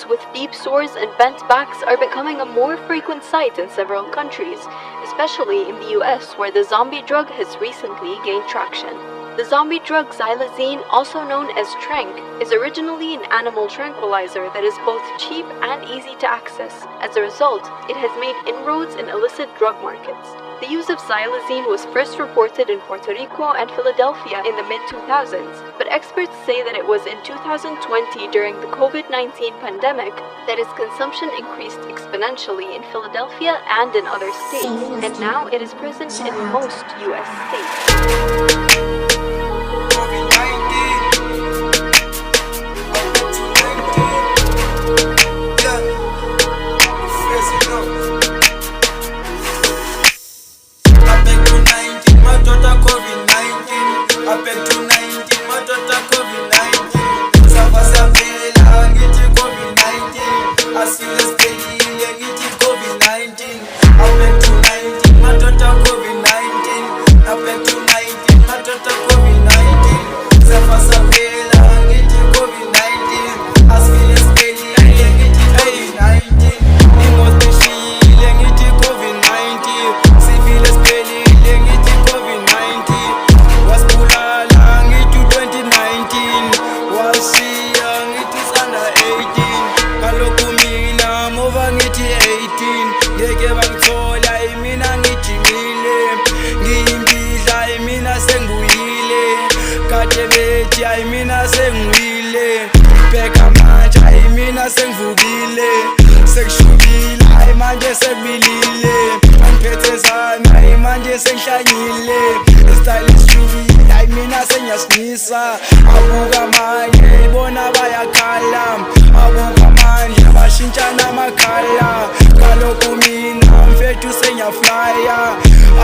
adults with deep sores and bent backs are becoming a more frequent sight in several countries, especially in the US, where the zombie drug has recently gained traction. The zombie drug xylazine, also known as Tranq, is originally an animal tranquilizer that is both cheap and easy to access. As a result, it has made inroads in illicit drug markets. The use of xylazine was first reported in Puerto Rico and Philadelphia in the mid-2000s, but experts say that it was in 2020 during the COVID-19 pandemic that its consumption increased exponentially in Philadelphia and in other states, and now it is present in most US states. Mina sengwile bheka manje mina sengivukile sekushubile manje sebilile angiphethe zana manje sengihlanyile stylish shubile mina sengiyasinisa abuka manje ibona bayakhala abuka manje bashintshana amakhala kalokhu mina mfethu sengiyaflya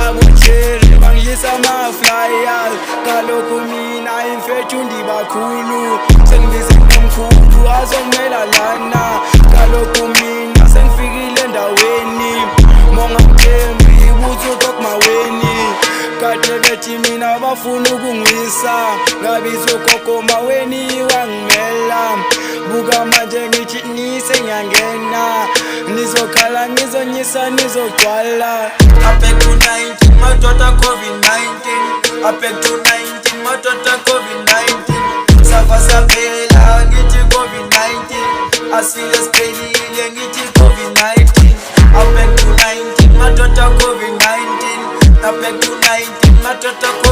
abothere bangiyisa ama-flyers kalokhu mina imfethu ndibakhulu sengibize nomkhulu azongimela lana kalokhu mina sengifikile endaweni mongamthembi ibuthi ugogomaweni kade bethi mina bafuna ukungwisa ngabiza ugogo maweni wangimela buka manje ngithi nisengiyangena nizokhala ngizonyisa nizogcwala Back to 19, my daughter COVID-19. Back to 19, my daughter COVID-19. Savasabela, ngithi COVID-19. Asiles pelile, ngithi COVID-19. Back to 19, my daughter COVID-19. Back to 19, my daughter COVID-19.